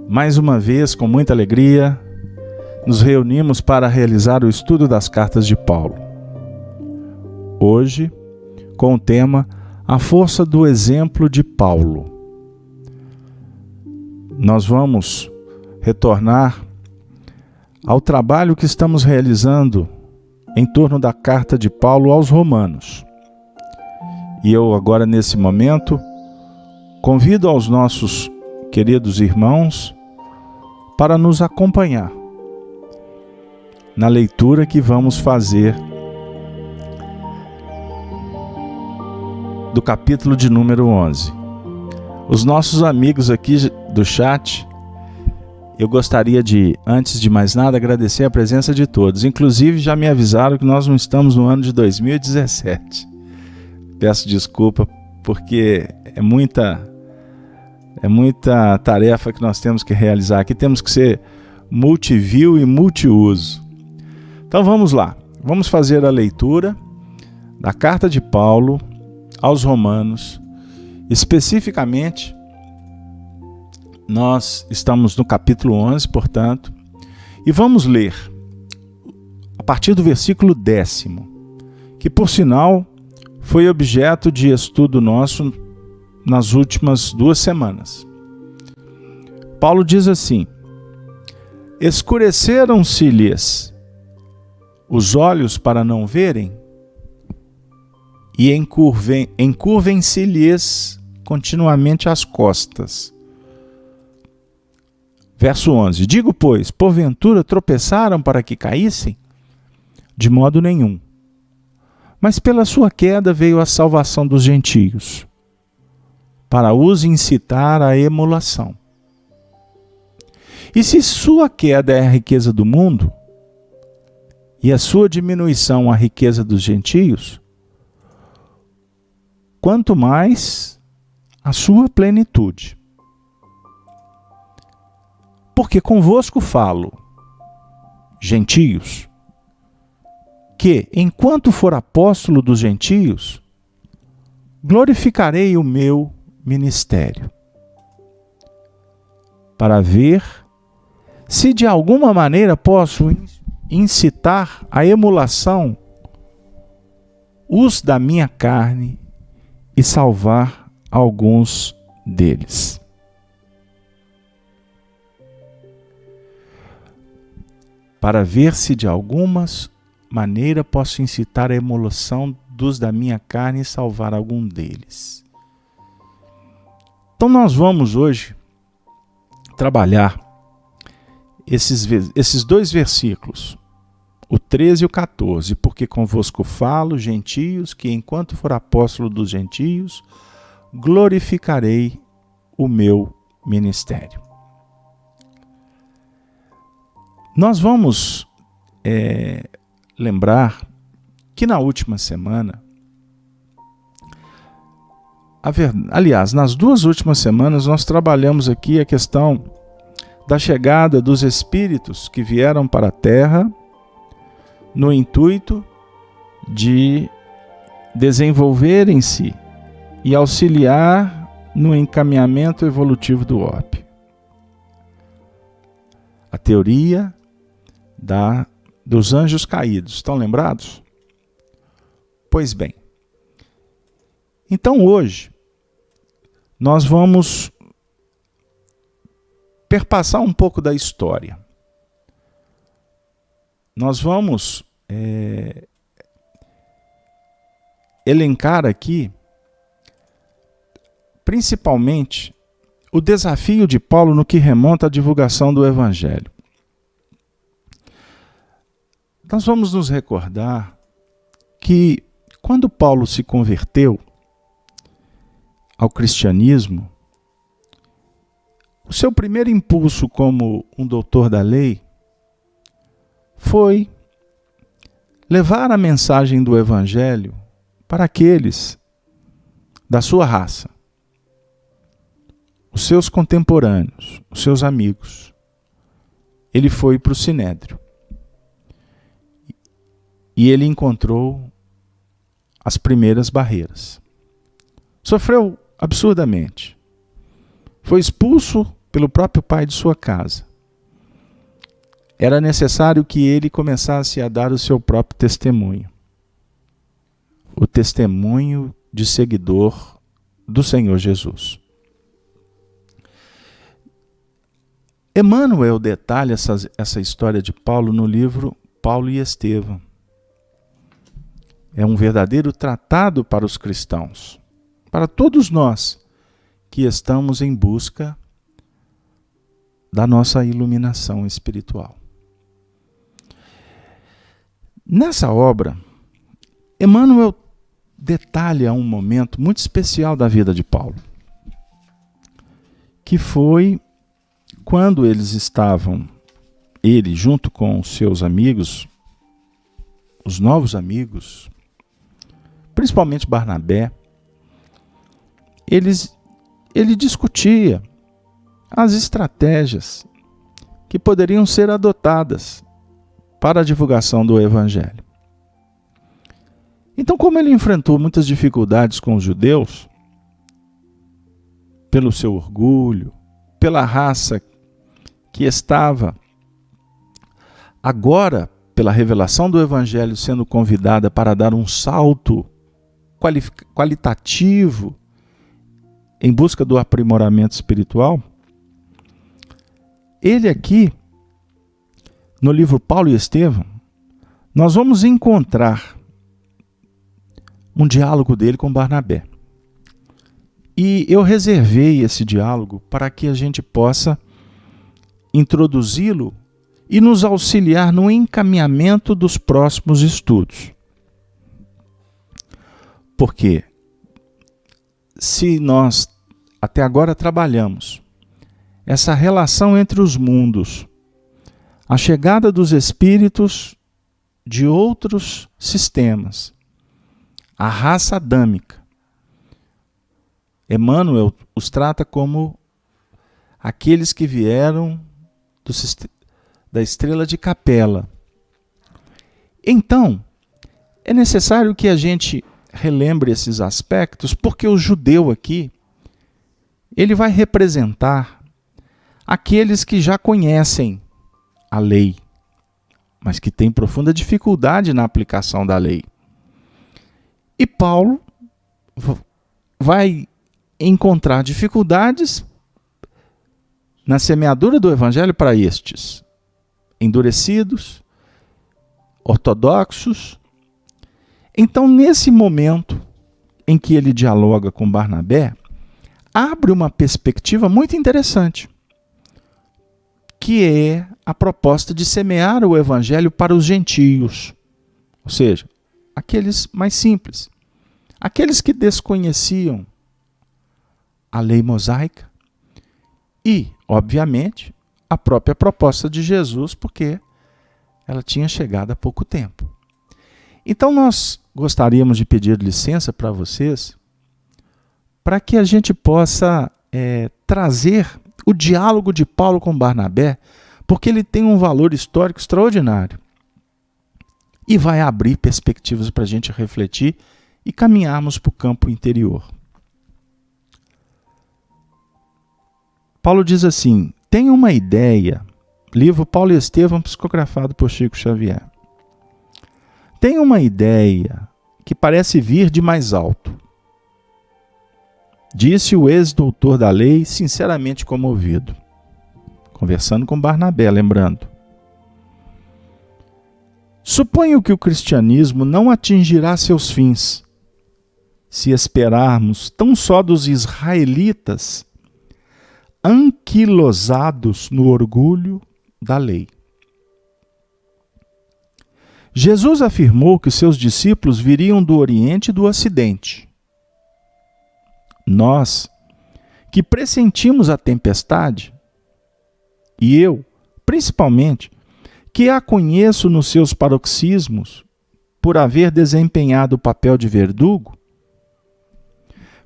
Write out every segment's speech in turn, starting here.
Mais uma vez, com muita alegria, nos reunimos para realizar o estudo das cartas de Paulo. Hoje, com o tema A Força do Exemplo de Paulo. Nós vamos retornar ao trabalho que estamos realizando em torno da carta de Paulo aos Romanos. E eu agora, nesse momento, convido aos nossos queridos irmãos para nos acompanhar na leitura que vamos fazer do capítulo de número 11. Os nossos amigos aqui do chat, eu gostaria de, antes de mais nada, agradecer a presença de todos. Inclusive, já me avisaram que nós não estamos no ano de 2017. Peço desculpa, porque é muita tarefa que nós temos que realizar aqui. Temos que ser multiview e multiuso. Então vamos lá. Vamos fazer a leitura da carta de Paulo aos Romanos. Especificamente, nós estamos no capítulo 11, portanto, e vamos ler a partir do versículo 10º, que por sinal foi objeto de estudo nosso nas últimas 2 semanas. Paulo diz assim: escureceram-se-lhes os olhos para não verem, e encurvem-se-lhes continuamente as costas. Verso 11: digo, pois, porventura tropeçaram para que caíssem? De modo nenhum. Mas pela sua queda veio a salvação dos gentios, para os incitar à emulação. E se sua queda é a riqueza do mundo, e a sua diminuição a riqueza dos gentios, quanto mais a sua plenitude. Porque convosco falo, gentios, que, enquanto for apóstolo dos gentios, glorificarei o meu ministério, para ver se de alguma maneira posso incitar à emulação os da minha carne e salvar alguns deles. Para ver se de alguma maneira posso incitar a emulação dos da minha carne e salvar algum deles. Então nós vamos hoje trabalhar esses 2 versículos, o 13 e o 14, porque convosco falo, gentios, que enquanto for apóstolo dos gentios, glorificarei o meu ministério. Nós vamos lembrar que na última semana, aliás, nas 2 últimas semanas, nós trabalhamos aqui a questão da chegada dos espíritos que vieram para a Terra no intuito de desenvolverem-se e auxiliar no encaminhamento evolutivo do homem. A teoria dos anjos caídos. Estão lembrados? Pois bem. Então hoje nós vamos perpassar um pouco da história. Nós vamos elencar aqui, principalmente, o desafio de Paulo no que remonta à divulgação do Evangelho. Nós vamos nos recordar que, quando Paulo se converteu ao cristianismo, o seu primeiro impulso como um doutor da lei foi levar a mensagem do Evangelho para aqueles da sua raça, os seus contemporâneos, os seus amigos. Ele foi para o Sinédrio. E ele encontrou as primeiras barreiras. Sofreu absurdamente. Foi expulso pelo próprio pai de sua casa. Era necessário que ele começasse a dar o seu próprio testemunho. O testemunho de seguidor do Senhor Jesus. Emmanuel detalha essa história de Paulo no livro Paulo e Estevão. É um verdadeiro tratado para os cristãos, para todos nós que estamos em busca da nossa iluminação espiritual. Nessa obra, Emmanuel detalha um momento muito especial da vida de Paulo, que foi quando eles estavam, ele junto com os seus amigos, os novos amigos, principalmente Barnabé, ele discutia as estratégias que poderiam ser adotadas para a divulgação do Evangelho. Então, como ele enfrentou muitas dificuldades com os judeus, pelo seu orgulho, pela raça que estava agora, pela revelação do Evangelho, sendo convidada para dar um salto qualitativo em busca do aprimoramento espiritual, ele aqui, no livro Paulo e Estevão, nós vamos encontrar um diálogo dele com Barnabé. E eu reservei esse diálogo para que a gente possa introduzi-lo e nos auxiliar no encaminhamento dos próximos estudos. Porque se nós até agora trabalhamos essa relação entre os mundos, a chegada dos espíritos de outros sistemas, a raça adâmica, Emmanuel os trata como aqueles que vieram da estrela de Capela. Então, é necessário que a gente relembre esses aspectos, porque o judeu aqui, ele vai representar aqueles que já conhecem a lei, mas que têm profunda dificuldade na aplicação da lei. E Paulo vai encontrar dificuldades na semeadura do Evangelho para estes, endurecidos, ortodoxos. Então, nesse momento em que ele dialoga com Barnabé, abre uma perspectiva muito interessante, que é a proposta de semear o Evangelho para os gentios, ou seja, aqueles mais simples, aqueles que desconheciam a lei mosaica e, obviamente, a própria proposta de Jesus, porque ela tinha chegado há pouco tempo. Então nós gostaríamos de pedir licença para vocês, para que a gente possa trazer o diálogo de Paulo com Barnabé, porque ele tem um valor histórico extraordinário e vai abrir perspectivas para a gente refletir e caminharmos para o campo interior. Paulo diz assim: tem uma ideia, livro Paulo e Estevão, psicografado por Chico Xavier. Tem uma ideia que parece vir de mais alto. Disse o ex-doutor da lei, sinceramente comovido, conversando com Barnabé, lembrando. Suponho que o cristianismo não atingirá seus fins se esperarmos tão só dos israelitas anquilosados no orgulho da lei. Jesus afirmou que seus discípulos viriam do Oriente e do Ocidente. Nós, que pressentimos a tempestade, e eu, principalmente, que a conheço nos seus paroxismos, por haver desempenhado o papel de verdugo,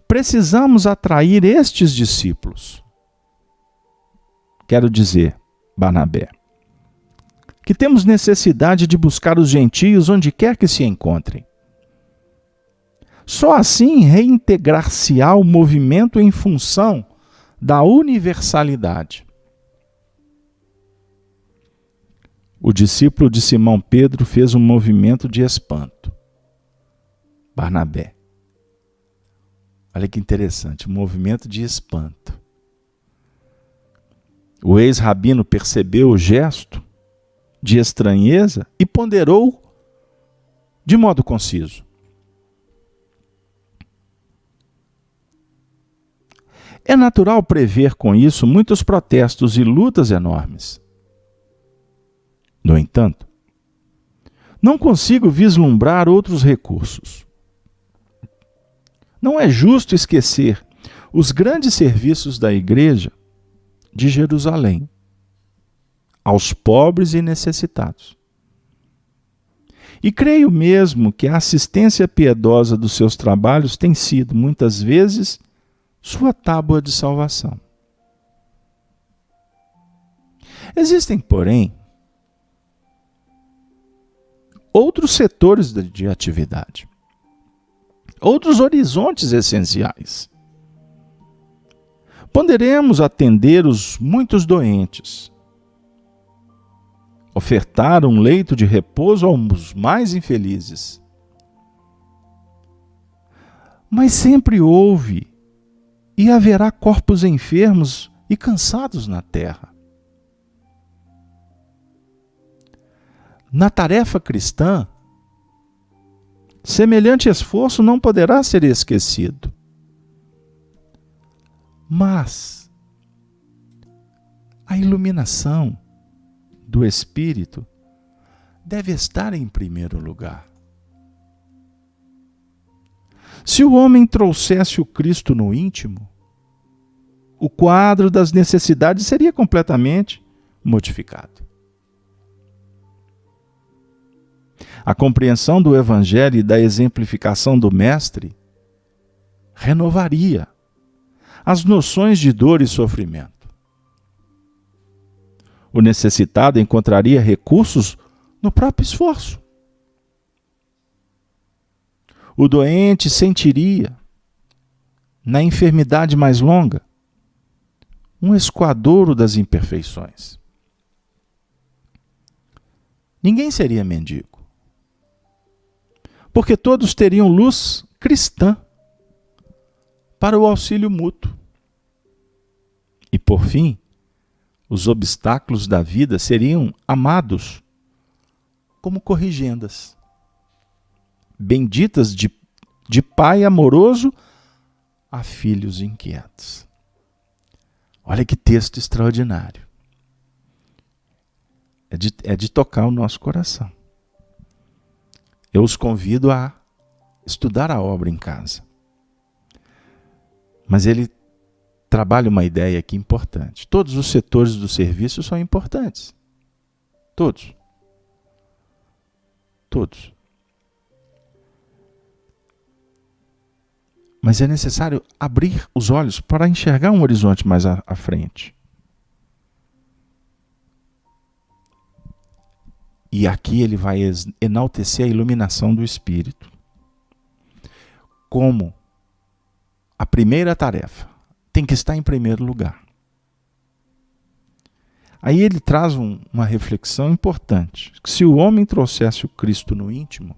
precisamos atrair estes discípulos. Quero dizer, Barnabé, que temos necessidade de buscar os gentios onde quer que se encontrem. Só assim reintegrar-se-á o movimento em função da universalidade. O discípulo de Simão Pedro fez um movimento de espanto. Barnabé. Olha que interessante, um movimento de espanto. O ex-rabino percebeu o gesto de estranheza e ponderou de modo conciso. É natural prever com isso muitos protestos e lutas enormes. No entanto, não consigo vislumbrar outros recursos. Não é justo esquecer os grandes serviços da Igreja de Jerusalém aos pobres e necessitados. E creio mesmo que a assistência piedosa dos seus trabalhos tem sido, muitas vezes, sua tábua de salvação. Existem, porém, outros setores de atividade, outros horizontes essenciais. Poderemos atender os muitos doentes, ofertar um leito de repouso aos mais infelizes. Mas sempre houve e haverá corpos enfermos e cansados na terra. Na tarefa cristã, semelhante esforço não poderá ser esquecido. Mas a iluminação do Espírito deve estar em primeiro lugar. Se o homem trouxesse o Cristo no íntimo, o quadro das necessidades seria completamente modificado. A compreensão do Evangelho e da exemplificação do Mestre renovaria as noções de dor e sofrimento. O necessitado encontraria recursos no próprio esforço. O doente sentiria, na enfermidade mais longa, um escoadouro das imperfeições. Ninguém seria mendigo, porque todos teriam luz cristã para o auxílio mútuo. E, por fim, os obstáculos da vida seriam amados como corrigendas, benditas de pai amoroso a filhos inquietos. Olha que texto extraordinário. É de tocar o nosso coração. Eu os convido a estudar a obra em casa. Mas ele trabalha uma ideia aqui importante. Todos os setores do serviço são importantes. Todos. Todos. Mas é necessário abrir os olhos para enxergar um horizonte mais à frente. E aqui ele vai enaltecer a iluminação do Espírito como a primeira tarefa. Tem que estar em primeiro lugar. Aí ele traz uma reflexão importante. Que se o homem trouxesse o Cristo no íntimo,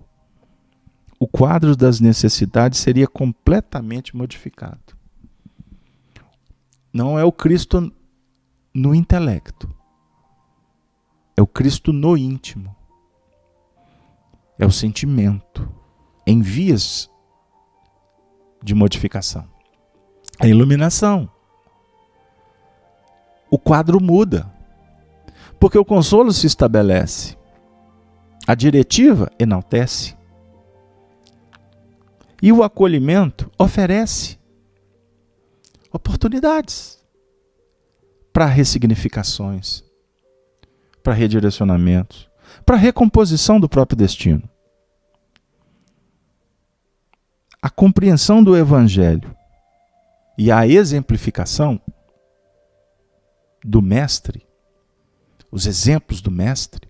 o quadro das necessidades seria completamente modificado. Não é o Cristo no intelecto. É o Cristo no íntimo. É o sentimento em vias de modificação. A iluminação. O quadro muda. Porque o consolo se estabelece. A diretiva enaltece. E o acolhimento oferece oportunidades para ressignificações, para redirecionamentos, para recomposição do próprio destino. A compreensão do Evangelho e a exemplificação do Mestre, os exemplos do Mestre,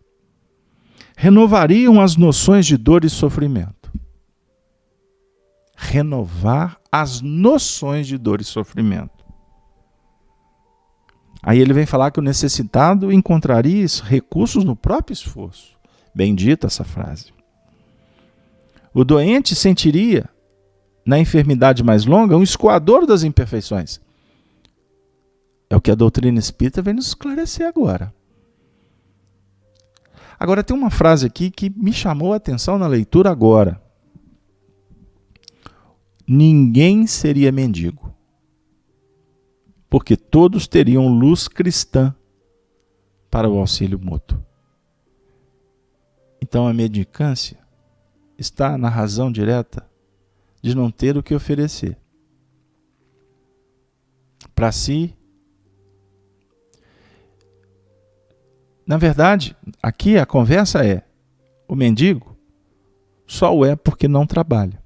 renovariam as noções de dor e sofrimento. Renovar as noções de dor e sofrimento. Aí ele vem falar que o necessitado encontraria recursos no próprio esforço. Bendita essa frase. O doente sentiria, na enfermidade mais longa, um escoador das imperfeições. É o que a doutrina espírita vem nos esclarecer agora. Agora tem uma frase aqui que me chamou a atenção na leitura agora. Ninguém seria mendigo, porque todos teriam luz cristã para o auxílio mútuo. Então a mendicância está na razão direta de não ter o que oferecer para si. Na verdade, aqui a conversa é: o mendigo só o é porque não trabalha.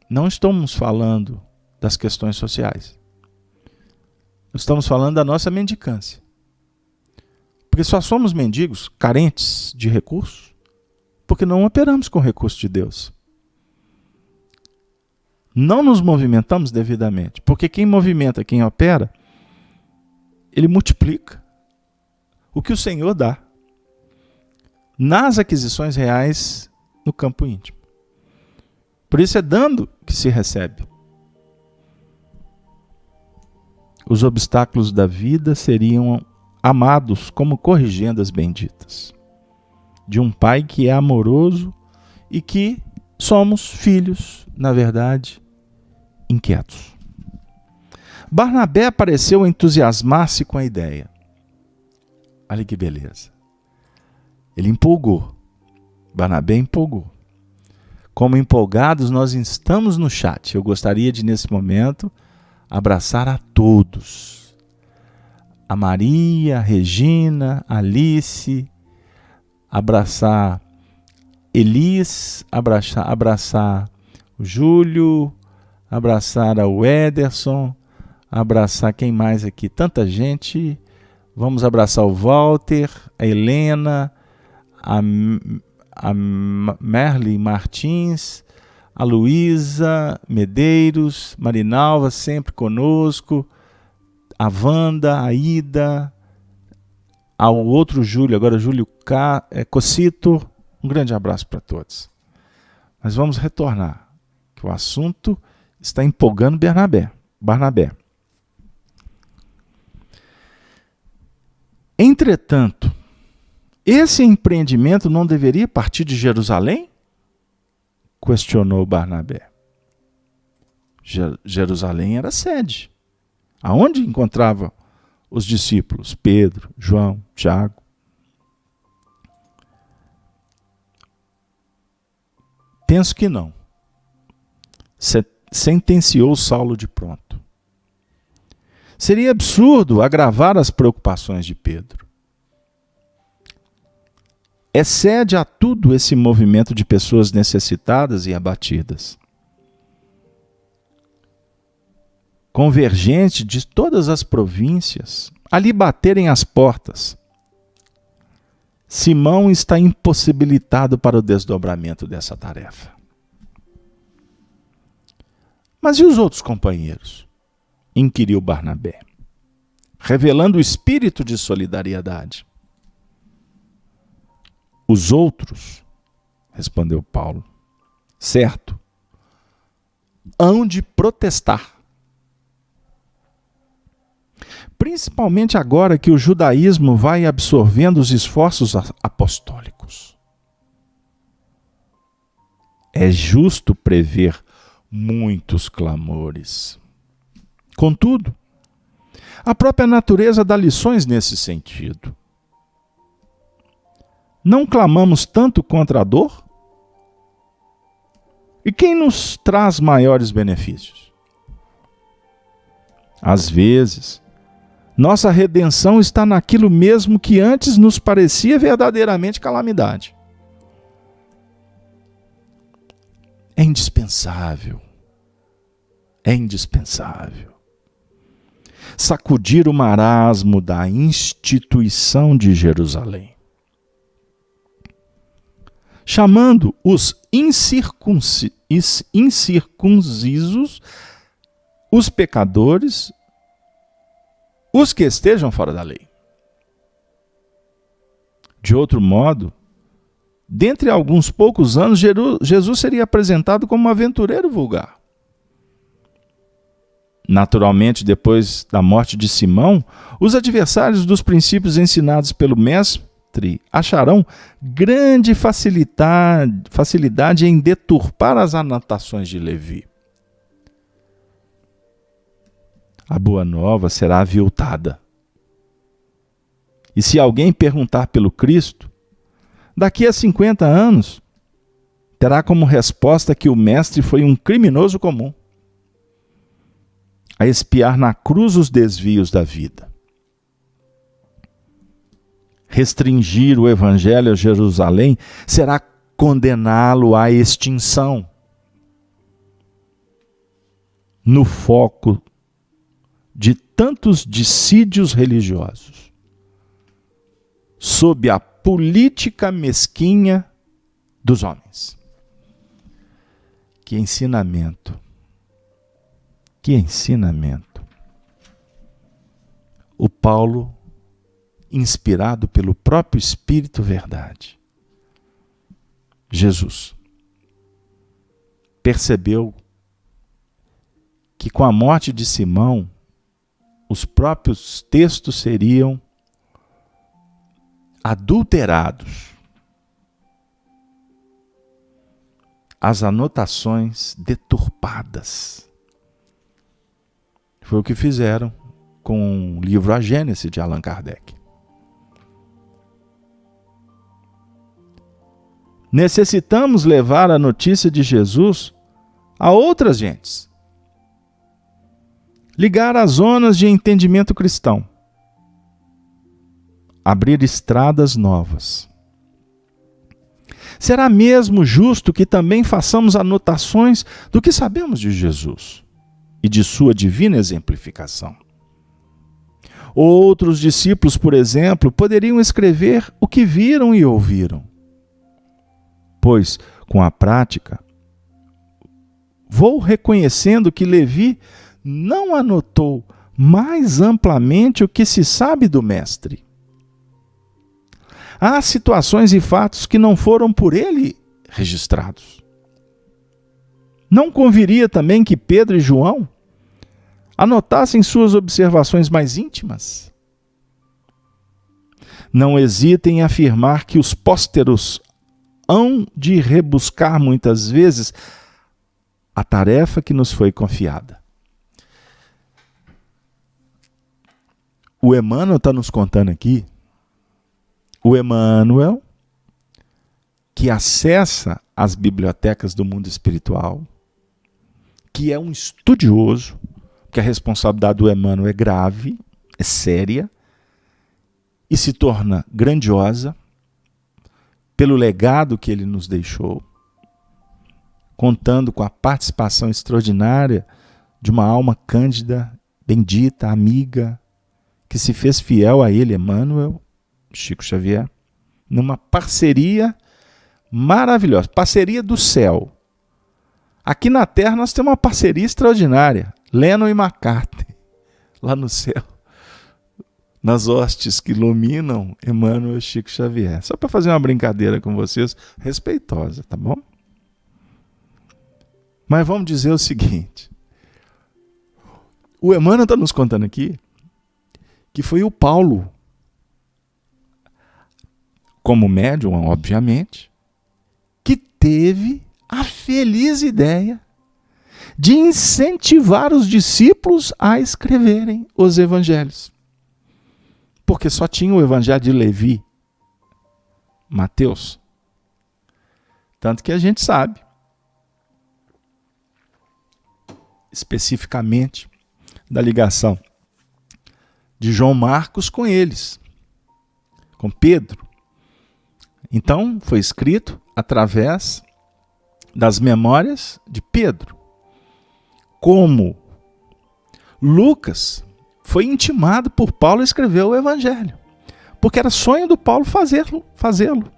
Não estamos falando das questões sociais. Estamos falando da nossa mendicância. Porque só somos mendigos, carentes de recursos, porque não operamos com o recurso de Deus. Não nos movimentamos devidamente, porque quem movimenta, quem opera, ele multiplica o que o Senhor dá nas aquisições reais no campo íntimo. Por isso é dando que se recebe. Os obstáculos da vida seriam amados como corrigendas benditas de um Pai que é amoroso e que somos filhos, na verdade, inquietos. Barnabé pareceu entusiasmar-se com a ideia. Olha que beleza. Ele empolgou. Barnabé empolgou. Como empolgados nós estamos no chat, eu gostaria de, nesse momento, abraçar a todos. A Maria, a Regina, a Alice, abraçar Elis, abraçar o Júlio, abraçar o Ederson, abraçar quem mais aqui? Tanta gente. Vamos abraçar o Walter, a Helena, a Merle Martins, a Luísa Medeiros, Marinalva sempre conosco, a Wanda, a Ida, ao outro Júlio, agora Júlio Cocito. Um grande abraço para todos. Mas vamos retornar, que o assunto está empolgando Barnabé. Entretanto, esse empreendimento não deveria partir de Jerusalém? Questionou Barnabé. Jerusalém era a sede. Aonde encontravam os discípulos? Pedro, João, Tiago. Penso que não. Sentenciou Saulo de pronto. Seria absurdo agravar as preocupações de Pedro. Excede a tudo esse movimento de pessoas necessitadas e abatidas, convergente de todas as províncias, ali baterem as portas. Simão está impossibilitado para o desdobramento dessa tarefa. Mas e os outros companheiros? Inquiriu Barnabé, revelando o espírito de solidariedade. Os outros, respondeu Paulo, certo, hão de protestar. Principalmente agora que o judaísmo vai absorvendo os esforços apostólicos. É justo prever muitos clamores. Contudo, a própria natureza dá lições nesse sentido. Não clamamos tanto contra a dor? E quem nos traz maiores benefícios? Às vezes, nossa redenção está naquilo mesmo que antes nos parecia verdadeiramente calamidade. É indispensável sacudir o marasmo da instituição de Jerusalém, chamando os incircuncisos, os pecadores os que estejam fora da lei. De outro modo, dentre alguns poucos anos, Jesus seria apresentado como um aventureiro vulgar. Naturalmente, depois da morte de Simão, os adversários dos princípios ensinados pelo Mestre acharão grande facilidade em deturpar as anotações de Levi. A boa nova será aviltada. E se alguém perguntar pelo Cristo, daqui a 50 anos, terá como resposta que o Mestre foi um criminoso comum, a expiar na cruz os desvios da vida. Restringir o Evangelho a Jerusalém será condená-lo à extinção. No foco de tantos dissídios religiosos, sob a política mesquinha dos homens. Que ensinamento! Que ensinamento! O Paulo, inspirado pelo próprio Espírito Verdade, Jesus, percebeu que com a morte de Simão, os próprios textos seriam adulterados. As anotações deturpadas. Foi o que fizeram com o livro A Gênese de Allan Kardec. Necessitamos levar a notícia de Jesus a outras gentes. Ligar as zonas de entendimento cristão. Abrir estradas novas. Será mesmo justo que também façamos anotações do que sabemos de Jesus e de sua divina exemplificação. Outros discípulos, por exemplo, poderiam escrever o que viram e ouviram. Pois, com a prática, vou reconhecendo que Levi não anotou mais amplamente o que se sabe do Mestre. Há situações e fatos que não foram por ele registrados. Não conviria também que Pedro e João anotassem suas observações mais íntimas? Não hesitem em afirmar que os pósteros hão de rebuscar muitas vezes a tarefa que nos foi confiada. O Emmanuel está nos contando aqui, o Emmanuel, que acessa as bibliotecas do mundo espiritual, que é um estudioso, que a responsabilidade do Emmanuel é grave, é séria, e se torna grandiosa pelo legado que ele nos deixou, contando com a participação extraordinária de uma alma cândida, bendita, amiga, que se fez fiel a ele, Emmanuel, Chico Xavier, numa parceria maravilhosa, parceria do céu. Aqui na Terra nós temos uma parceria extraordinária, Lennon e McCartney, lá no céu, nas hostes que iluminam Emmanuel e Chico Xavier. Só para fazer uma brincadeira com vocês, respeitosa, tá bom? Mas vamos dizer o seguinte, o Emmanuel está nos contando aqui que foi o Paulo, como médium, obviamente, que teve a feliz ideia de incentivar os discípulos a escreverem os evangelhos. Porque só tinha o evangelho de Levi, Mateus. Tanto que a gente sabe, especificamente, da ligação de João Marcos com eles, com Pedro. Então, foi escrito através das memórias de Pedro. Como Lucas foi intimado por Paulo a escrever o Evangelho, porque era sonho do Paulo fazê-lo,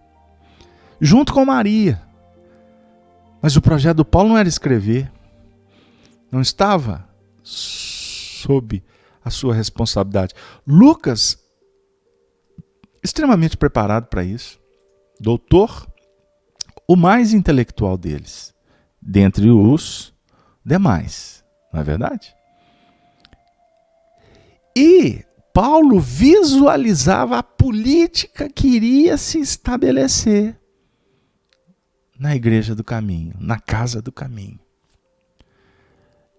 junto com Maria. Mas o projeto do Paulo não era escrever, não estava sob a sua responsabilidade. Lucas, extremamente preparado para isso, doutor, o mais intelectual deles, dentre os demais, não é verdade? E Paulo visualizava a política que iria se estabelecer na igreja do caminho, na casa do caminho.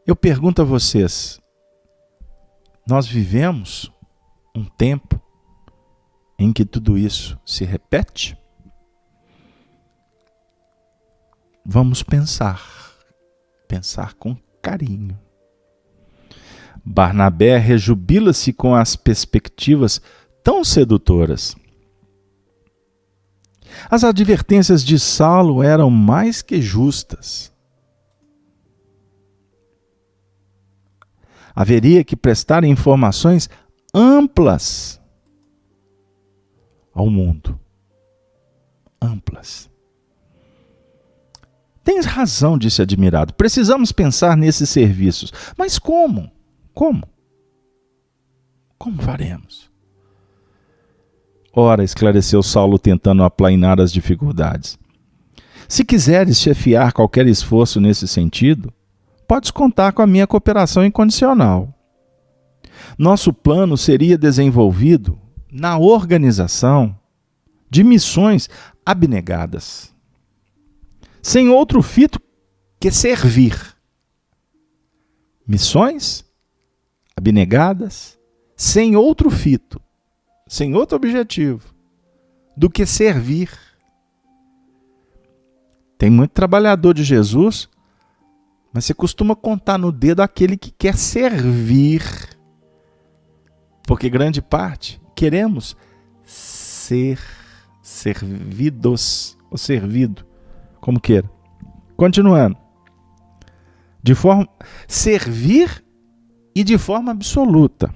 Eu pergunto a vocês, nós vivemos um tempo em que tudo isso se repete? Vamos pensar com carinho. Barnabé rejubila-se com as perspectivas tão sedutoras. As advertências de Saulo eram mais que justas. Haveria que prestar informações amplas ao mundo. Amplas. Tens razão, disse admirado. Precisamos pensar nesses serviços. Mas como? Como? Como faremos? Ora, esclareceu Saulo, tentando aplainar as dificuldades. Se quiseres chefiar qualquer esforço nesse sentido, podes contar com a minha cooperação incondicional. Nosso plano seria desenvolvido na organização de missões abnegadas, sem outro fito que servir. Missões abnegadas, sem outro fito, sem outro objetivo, do que servir. Tem muito trabalhador de Jesus, mas você costuma contar no dedo aquele que quer servir. Porque grande parte queremos ser servidos, ou servido, como queira. Continuando. De forma servir e de forma absoluta.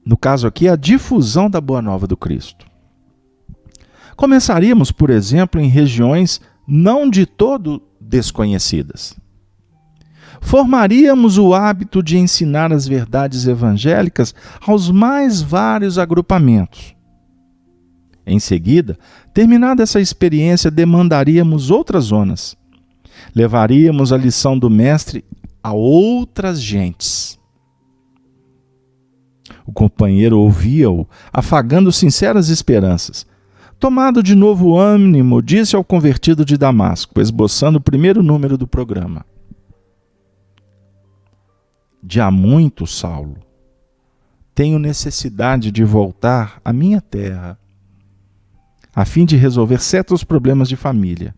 No caso aqui, a difusão da Boa Nova do Cristo. Começaríamos, por exemplo, em regiões não de todo desconhecidas. Formaríamos o hábito de ensinar as verdades evangélicas aos mais vários agrupamentos. Em seguida, terminada essa experiência, demandaríamos outras zonas. Levaríamos a lição do Mestre a outras gentes. O companheiro ouvia-o, afagando sinceras esperanças. Tomado de novo ânimo, disse ao convertido de Damasco, esboçando o primeiro número do programa: de há muito, Saulo, tenho necessidade de voltar à minha terra, a fim de resolver certos problemas de família.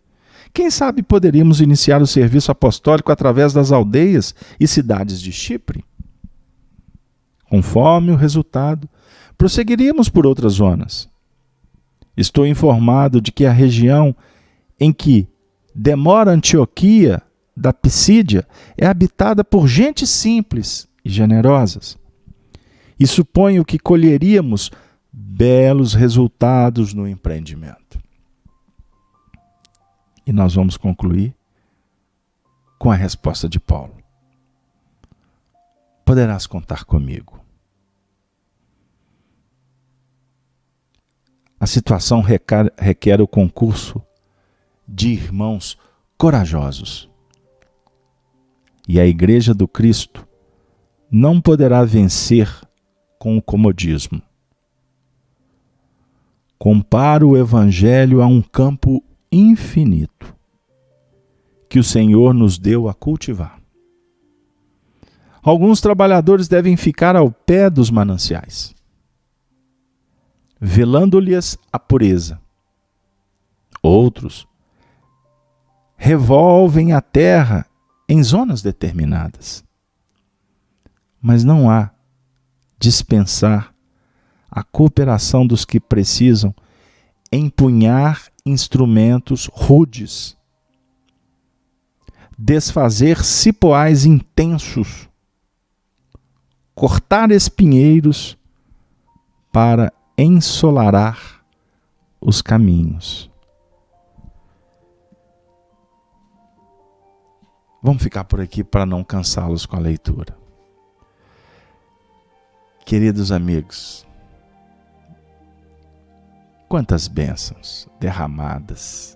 Quem sabe poderíamos iniciar o serviço apostólico através das aldeias e cidades de Chipre? Conforme o resultado, prosseguiríamos por outras zonas. Estou informado de que a região em que demora Antioquia da Pisídia é habitada por gente simples e generosas. E suponho que colheríamos belos resultados no empreendimento. E nós vamos concluir com a resposta de Paulo. Poderás contar comigo. A situação requer o concurso de irmãos corajosos. E a Igreja do Cristo não poderá vencer com o comodismo. Comparo o Evangelho a um campo infinito que o Senhor nos deu a cultivar. Alguns trabalhadores devem ficar ao pé dos mananciais, velando-lhes a pureza. Outros revolvem a terra em zonas determinadas. Mas não há dispensar a cooperação dos que precisam empunhar instrumentos rudes, desfazer cipoais intensos, cortar espinheiros para ensolarar os caminhos. Vamos ficar por aqui para não cansá-los com a leitura. Queridos amigos, quantas bênçãos derramadas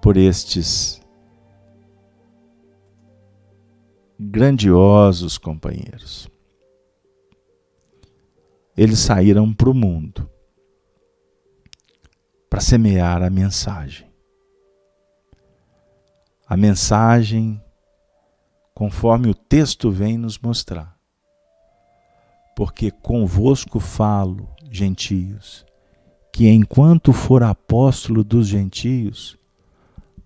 por estes grandiosos companheiros. Eles saíram para o mundo para semear a mensagem. A mensagem, conforme o texto vem nos mostrar. Porque convosco falo, gentios, que enquanto for apóstolo dos gentios,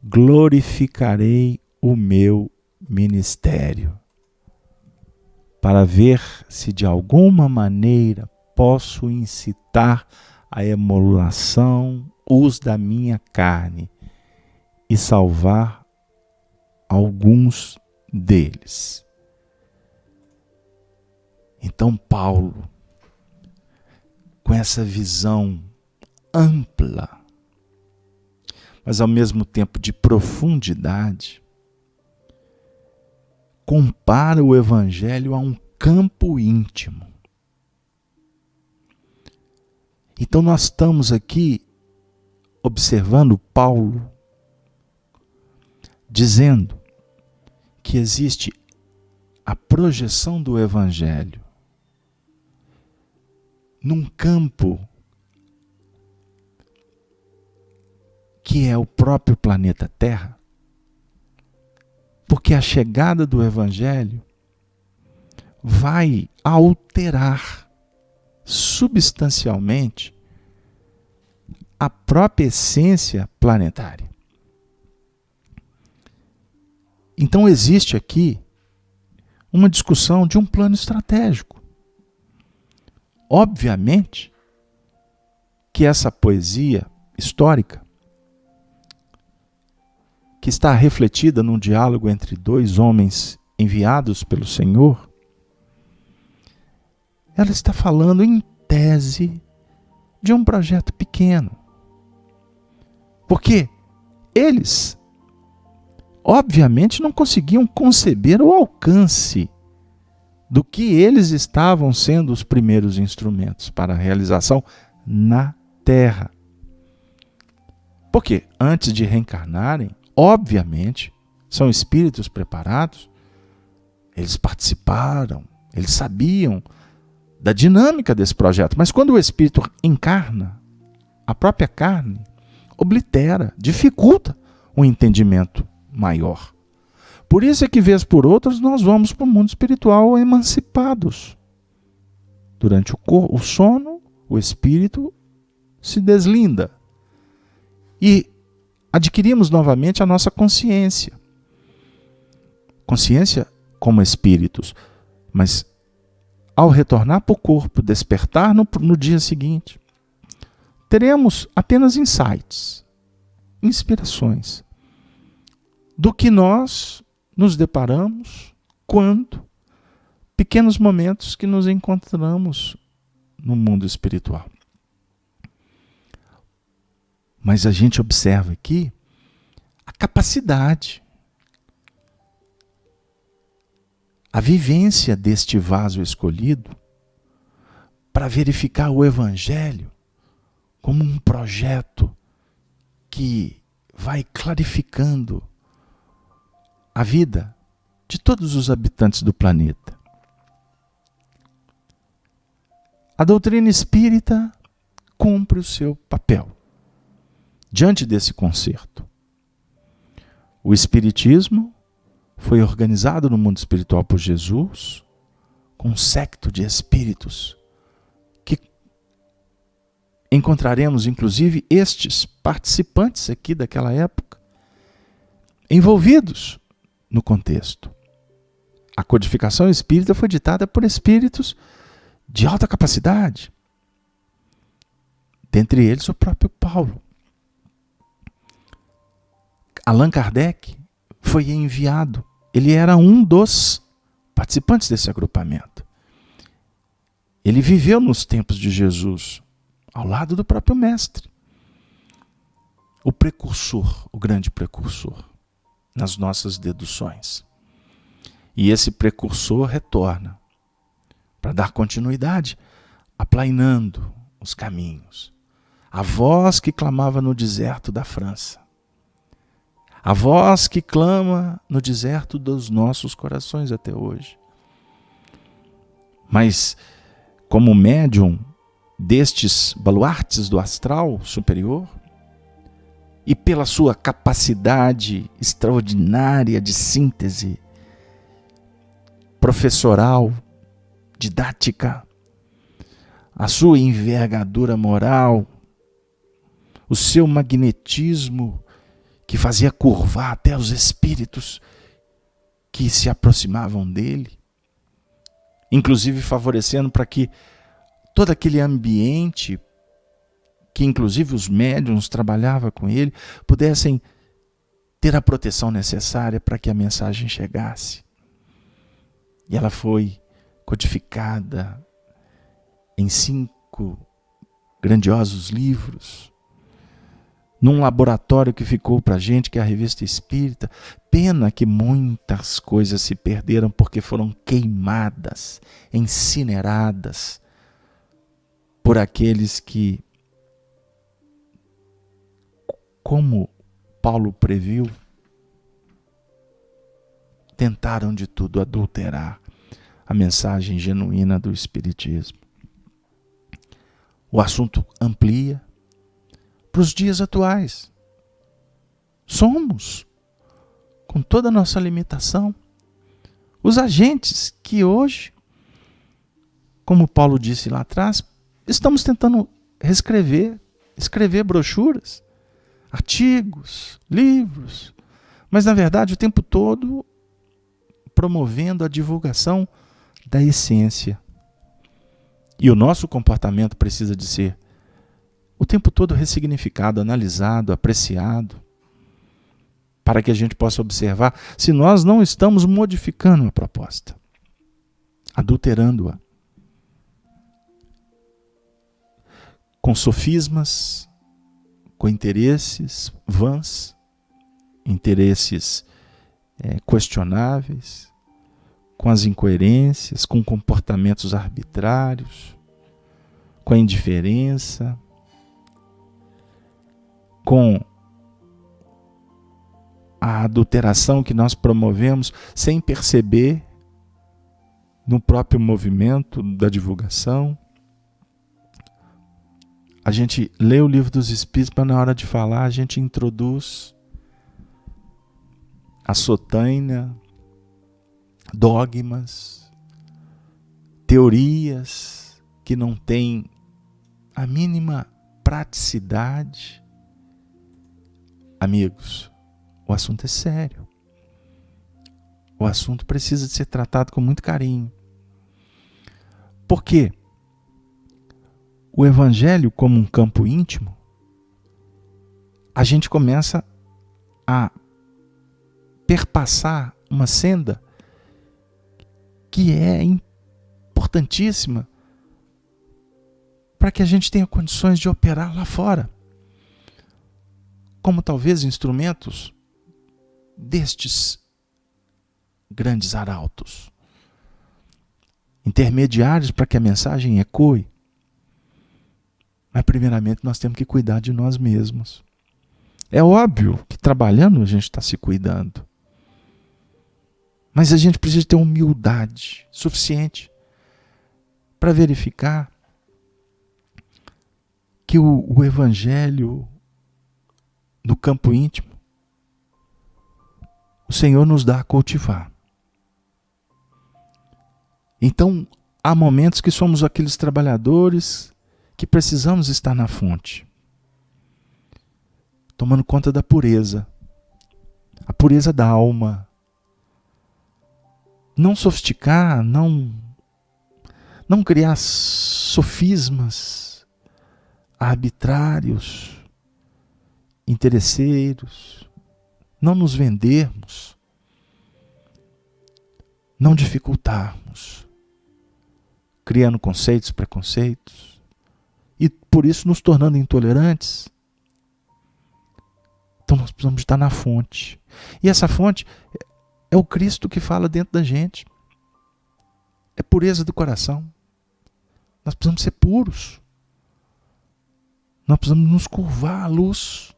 glorificarei o meu ministério, para ver se de alguma maneira posso incitar a emulação, os da minha carne, e salvar alguns deles. Então Paulo, com essa visão ampla, mas ao mesmo tempo de profundidade, compara o Evangelho a um campo íntimo. Então nós estamos aqui observando Paulo dizendo que existe a projeção do Evangelho num campo que é o próprio planeta Terra, porque a chegada do Evangelho vai alterar substancialmente a própria essência planetária. Então existe aqui uma discussão de um plano estratégico. Obviamente que essa poesia histórica, que está refletida num diálogo entre dois homens enviados pelo Senhor, ela está falando em tese de um projeto pequeno. Porque eles, obviamente, não conseguiam conceber o alcance do que eles estavam sendo os primeiros instrumentos para a realização na Terra. Porque antes de reencarnarem, obviamente, são espíritos preparados, eles participaram, eles sabiam da dinâmica desse projeto. Mas quando o espírito encarna, a própria carne oblitera, dificulta um entendimento maior. Por isso é que, vez por outras, nós vamos para o mundo espiritual emancipados. Durante o sono, o espírito se deslinda. E adquirimos novamente a nossa consciência. Consciência como espíritos. Mas ao retornar para o corpo, despertar no dia seguinte, teremos apenas insights, inspirações, do que nós nos deparamos quando pequenos momentos que nos encontramos no mundo espiritual. Mas a gente observa aqui a capacidade, a vivência deste vaso escolhido para verificar o Evangelho como um projeto que vai clarificando a vida de todos os habitantes do planeta. A doutrina espírita cumpre o seu papel diante desse concerto. O espiritismo foi organizado no mundo espiritual por Jesus, com um séquito de espíritos, que encontraremos inclusive estes participantes aqui daquela época, envolvidos no contexto. A codificação espírita foi ditada por espíritos de alta capacidade, dentre eles o próprio Paulo. Allan Kardec foi enviado, ele era um dos participantes desse agrupamento. Ele viveu nos tempos de Jesus, ao lado do próprio Mestre. O precursor, o grande precursor, nas nossas deduções. E esse precursor retorna para dar continuidade, aplainando os caminhos. A voz que clamava no deserto da França. A voz que clama no deserto dos nossos corações até hoje. Mas, como médium destes baluartes do astral superior, e pela sua capacidade extraordinária de síntese professoral, didática, a sua envergadura moral, o seu magnetismo que fazia curvar até os espíritos que se aproximavam dele, inclusive favorecendo para que todo aquele ambiente que inclusive os médiuns trabalhavam com ele, pudessem ter a proteção necessária para que a mensagem chegasse. E ela foi codificada em 5 grandiosos livros, num laboratório que ficou para a gente, que é a Revista Espírita. Pena que muitas coisas se perderam porque foram queimadas, incineradas por aqueles que, como Paulo previu, tentaram de tudo adulterar a mensagem genuína do Espiritismo. O assunto amplia para os dias atuais. Somos, com toda a nossa limitação, os agentes que hoje, como Paulo disse lá atrás, estamos tentando escrever brochuras, artigos, livros, mas na verdade o tempo todo promovendo a divulgação da essência. E o nosso comportamento precisa de ser o tempo todo ressignificado, analisado, apreciado, para que a gente possa observar se nós não estamos modificando a proposta, adulterando-a, com sofismas, com interesses vãs, interesses questionáveis, com as incoerências, com comportamentos arbitrários, com a indiferença, com a adulteração que nós promovemos sem perceber no próprio movimento da divulgação. A gente lê o Livro dos Espíritos, para na hora de falar a gente introduz a sotaina, dogmas, teorias que não têm a mínima praticidade. Amigos, o assunto é sério. O assunto precisa de ser tratado com muito carinho. Por quê? O Evangelho, como um campo íntimo, a gente começa a perpassar uma senda que é importantíssima para que a gente tenha condições de operar lá fora, como talvez instrumentos destes grandes arautos, intermediários para que a mensagem ecoe. Mas primeiramente nós temos que cuidar de nós mesmos. É óbvio que trabalhando a gente está se cuidando. Mas a gente precisa ter humildade suficiente para verificar que o Evangelho do campo íntimo, o Senhor nos dá a cultivar. Então, há momentos que somos aqueles trabalhadores que precisamos estar na fonte, tomando conta da pureza, a pureza da alma. Não sofisticar, não criar sofismas arbitrários, interesseiros, não nos vendermos, não dificultarmos, criando conceitos, preconceitos, e por isso nos tornando intolerantes. Então nós precisamos estar na fonte. E essa fonte é o Cristo que fala dentro da gente. é pureza do coração. Nós precisamos ser puros. Nós precisamos nos curvar à luz.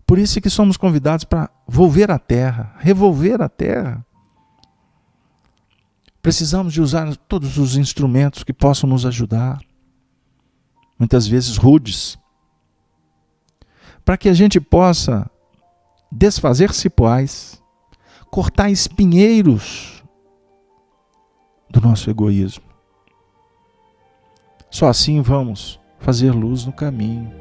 Por isso é que somos convidados para volver a terra, revolver a terra. Precisamos de usar todos os instrumentos que possam nos ajudar, muitas vezes rudes, para que a gente possa desfazer cipoais, cortar espinheiros do nosso egoísmo. Só assim vamos fazer luz no caminho.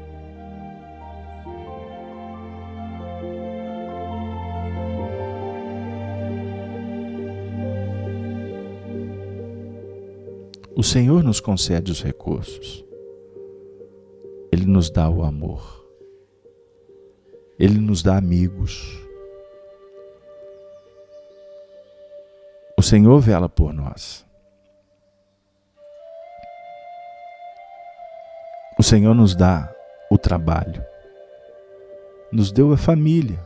O Senhor nos concede os recursos. Ele nos dá o amor. Ele nos dá amigos. O Senhor vela por nós. O Senhor nos dá o trabalho. Nos deu a família.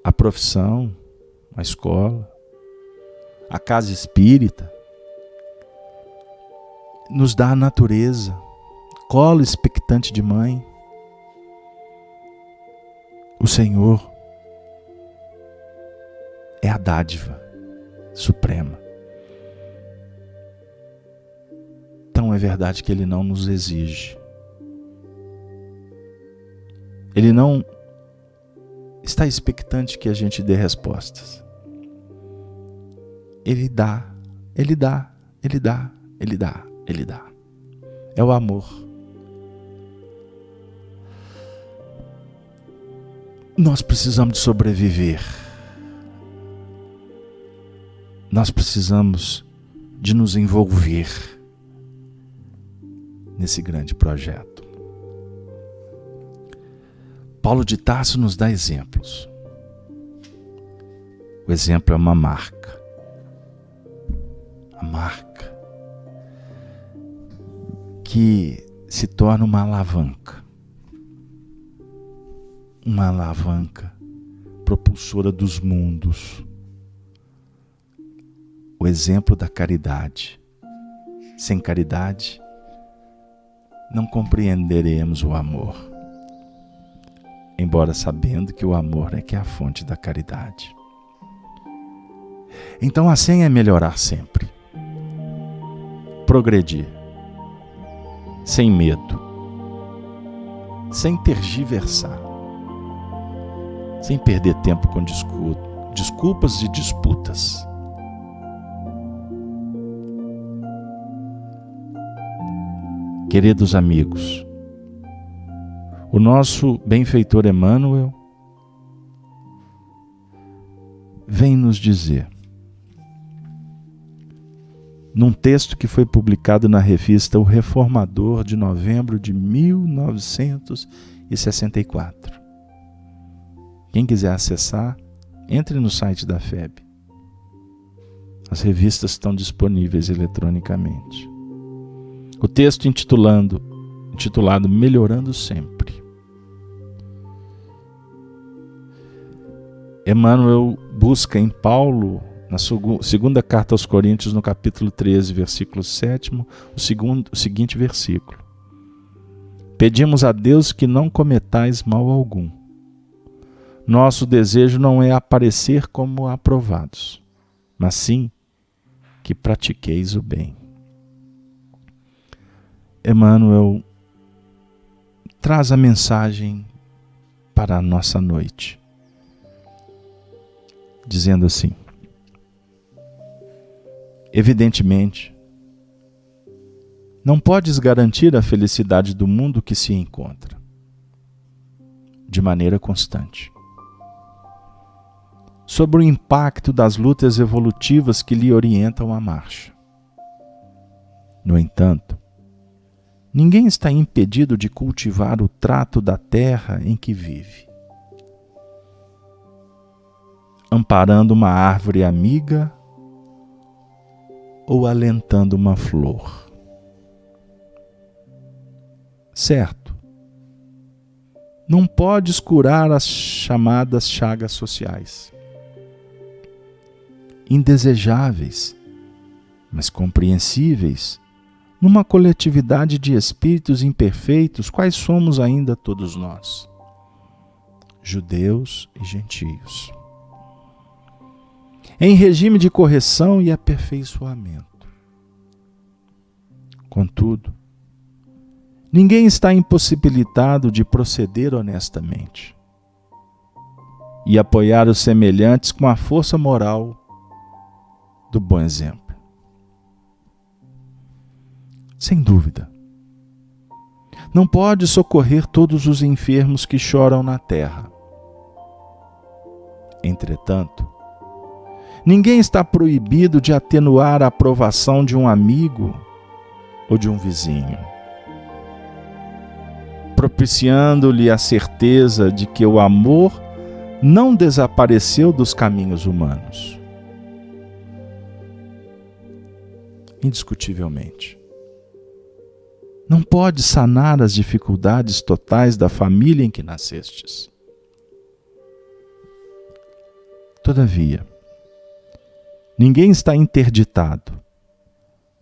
A profissão, a escola, a casa espírita. Nos dá a natureza, colo expectante de mãe. O Senhor é a dádiva suprema. Então é verdade que Ele não nos exige. Ele não está expectante que a gente dê respostas. Ele dá, Ele dá, Ele dá, Ele dá, Ele dá. É o amor. Nós precisamos de sobreviver. Nós precisamos de nos envolver nesse grande projeto. Paulo de Tarso nos dá exemplos. O exemplo é uma marca. A marca que se torna uma alavanca propulsora dos mundos. O exemplo da caridade. Sem caridade, não compreenderemos o amor, embora sabendo que o amor é que é a fonte da caridade. Então a senha é melhorar sempre. Progredir, sem medo, sem tergiversar, sem perder tempo com desculpas e disputas. Queridos amigos, o nosso benfeitor Emmanuel vem nos dizer, num texto que foi publicado na revista O Reformador, de novembro de 1964. Quem quiser acessar, entre no site da FEB. As revistas estão disponíveis eletronicamente. O texto intitulado Melhorando Sempre. Emmanuel busca em Paulo, na segunda carta aos Coríntios, no capítulo 13, versículo 7, o seguinte versículo. Pedimos a Deus que não cometais mal algum. Nosso desejo não é aparecer como aprovados, mas sim que pratiqueis o bem. Emmanuel traz a mensagem para a nossa noite, dizendo assim: evidentemente, não podes garantir a felicidade do mundo que se encontra, de maneira constante, sobre o impacto das lutas evolutivas que lhe orientam a marcha. No entanto, ninguém está impedido de cultivar o trato da terra em que vive, amparando uma árvore amiga ou alentando uma flor. Certo, não podes curar as chamadas chagas sociais, indesejáveis, mas compreensíveis, numa coletividade de espíritos imperfeitos, quais somos ainda todos nós, judeus e gentios, em regime de correção e aperfeiçoamento. Contudo, ninguém está impossibilitado de proceder honestamente e apoiar os semelhantes com a força moral do bom exemplo. Sem dúvida, não pode socorrer todos os enfermos que choram na terra. Entretanto, ninguém está proibido de atenuar a aprovação de um amigo ou de um vizinho, propiciando-lhe a certeza de que o amor não desapareceu dos caminhos humanos. Indiscutivelmente, não pode sanar as dificuldades totais da família em que nascestes. Todavia, ninguém está interditado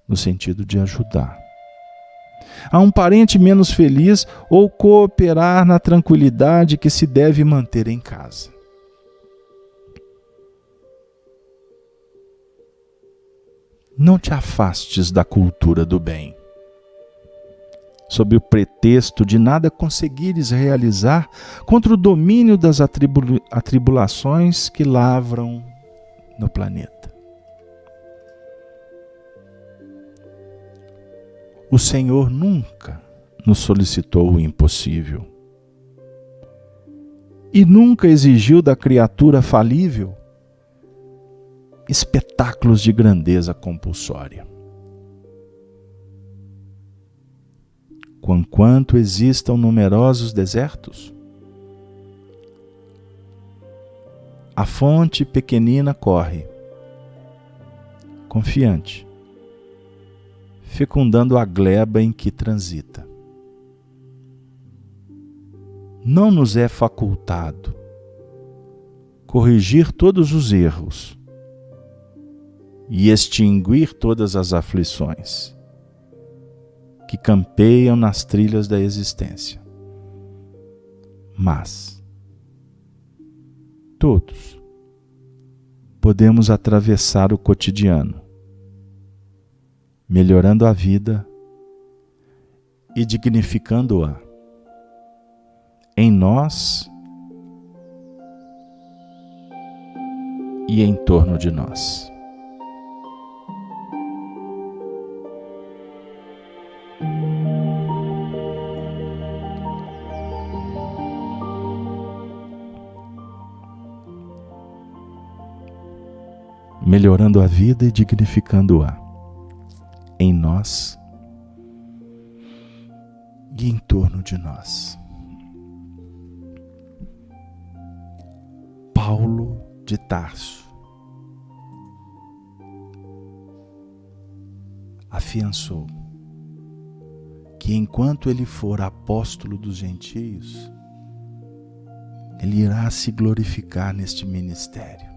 no sentido de ajudar a um parente menos feliz ou cooperar na tranquilidade que se deve manter em casa. Não te afastes da cultura do bem, sob o pretexto de nada conseguires realizar contra o domínio das atribulações que lavram no planeta. O Senhor nunca nos solicitou o impossível e nunca exigiu da criatura falível espetáculos de grandeza compulsória. Conquanto existam numerosos desertos, a fonte pequenina corre, confiante, fecundando a gleba em que transita. Não nos é facultado corrigir todos os erros e extinguir todas as aflições que campeiam nas trilhas da existência. Mas todos podemos atravessar o cotidiano, melhorando a vida e dignificando-a em nós e em torno de nós. Melhorando a vida e dignificando-a em nós e em torno de nós. Paulo de Tarso afiançou que enquanto ele for apóstolo dos gentios, ele irá se glorificar neste ministério.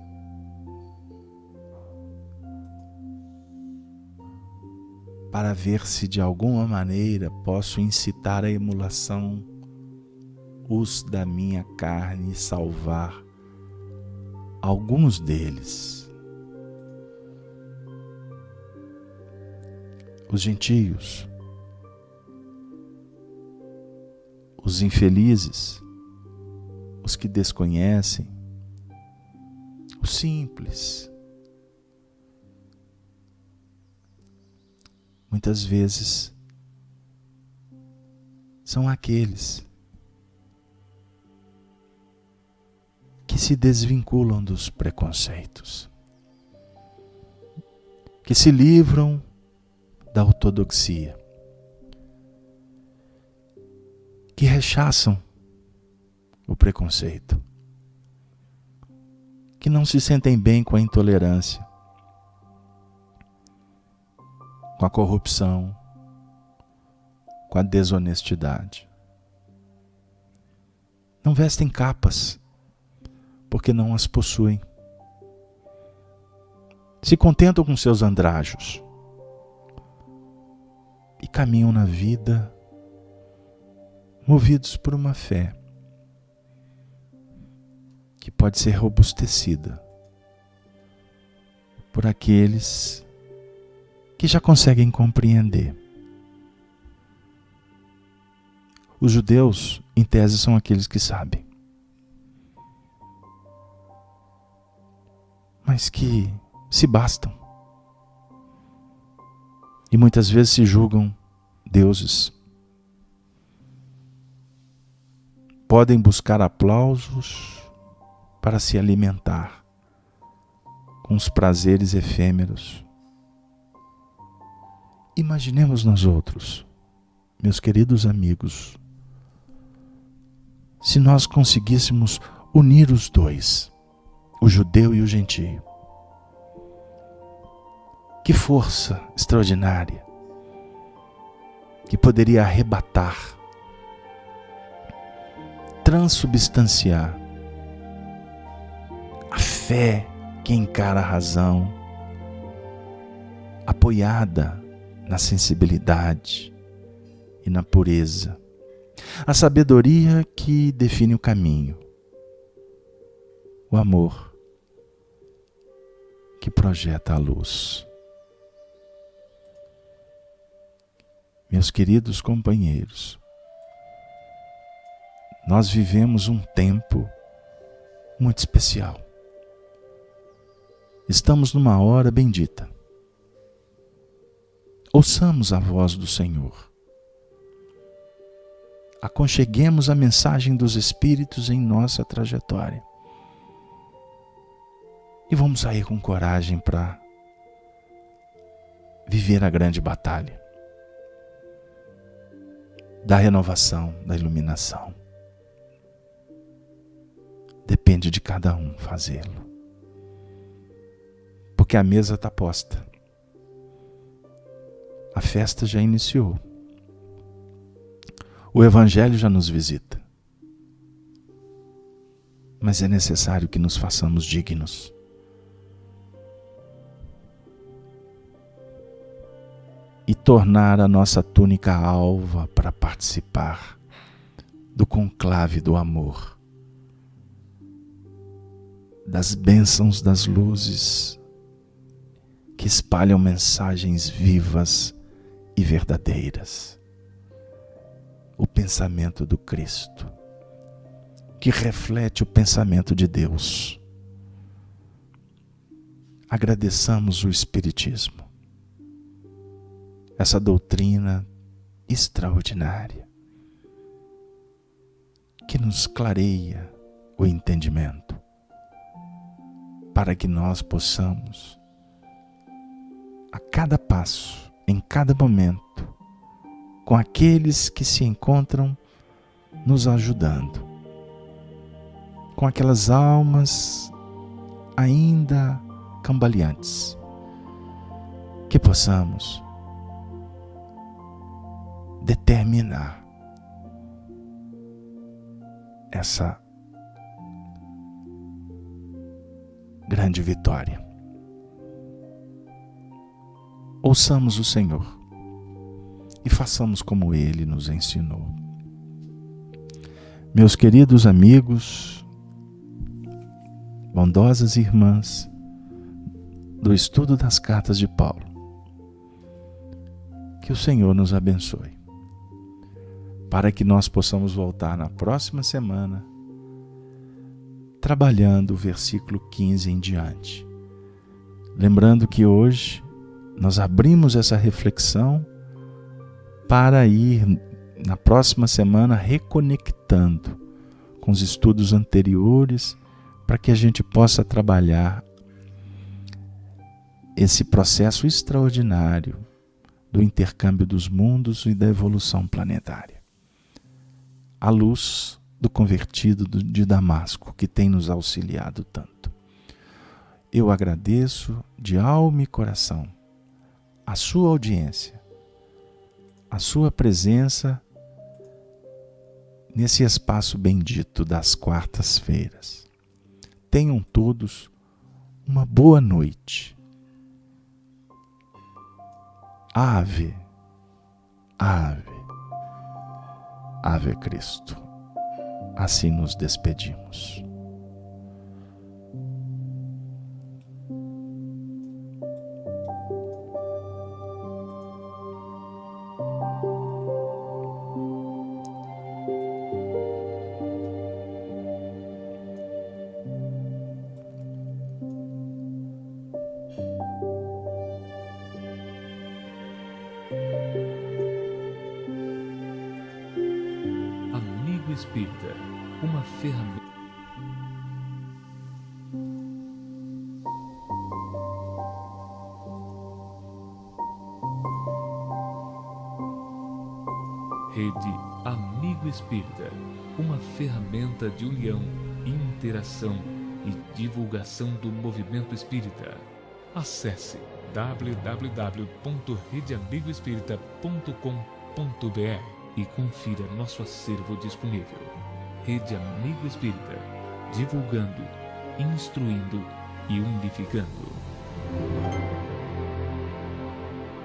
Para ver se de alguma maneira posso incitar a emulação os da minha carne e salvar alguns deles. Os gentios, os infelizes, os que desconhecem, os simples. Muitas vezes são aqueles que se desvinculam dos preconceitos, que se livram da ortodoxia, que rechaçam o preconceito, que não se sentem bem com a intolerância, com a corrupção, com a desonestidade. Não vestem capas, porque não as possuem. se contentam com seus andrajos e caminham na vida movidos por uma fé que pode ser robustecida por aqueles que já conseguem compreender. Os judeus, em tese, são aqueles que sabem, mas que se bastam e muitas vezes se julgam deuses. Podem buscar aplausos para se alimentar com os prazeres efêmeros. Imaginemos nós outros, meus queridos amigos, se nós conseguíssemos unir os dois, o judeu e o gentio. Que força extraordinária que poderia arrebatar, transubstanciar a fé que encara a razão, apoiada na sensibilidade e na pureza, a sabedoria que define o caminho, o amor que projeta a luz. Meus queridos companheiros, nós vivemos um tempo muito especial. Estamos numa hora bendita. Ouçamos a voz do Senhor. Aconcheguemos a mensagem dos Espíritos em nossa trajetória. E vamos sair com coragem para viver a grande batalha da renovação, da iluminação. Depende de cada um fazê-lo. Porque a mesa está posta. A festa já iniciou. O Evangelho já nos visita. Mas é necessário que nos façamos dignos. E tornar a nossa túnica alva para participar do conclave do amor, das bênçãos das luzes que espalham mensagens vivas e verdadeiras. O pensamento do Cristo, que reflete o pensamento de Deus. Agradeçamos o Espiritismo, essa doutrina extraordinária, que nos clareia o entendimento, para que nós possamos, a cada passo, em cada momento, com aqueles que se encontram nos ajudando, com aquelas almas ainda cambaleantes, que possamos determinar essa grande vitória. Ouçamos o Senhor e façamos como Ele nos ensinou. Meus queridos amigos, bondosas irmãs do estudo das cartas de Paulo, que o Senhor nos abençoe, para que nós possamos voltar na próxima semana trabalhando o versículo 15 em diante. Lembrando que hoje nós abrimos essa reflexão para ir na próxima semana reconectando com os estudos anteriores, para que a gente possa trabalhar esse processo extraordinário do intercâmbio dos mundos e da evolução planetária. A luz do convertido de Damasco, que tem nos auxiliado tanto. Eu agradeço de alma e coração a sua audiência, a sua presença nesse espaço bendito das quartas-feiras. Tenham todos uma boa noite Ave, ave, ave Cristo. Assim nos despedimos. Amigo Espírita, uma ferramenta. Rede Amigo Espírita, uma ferramenta de união, interação e divulgação do movimento espírita. Acesse www.redeamigoespírita.com.br e confira nosso acervo disponível. Rede Amigo Espírita, divulgando, instruindo e unificando.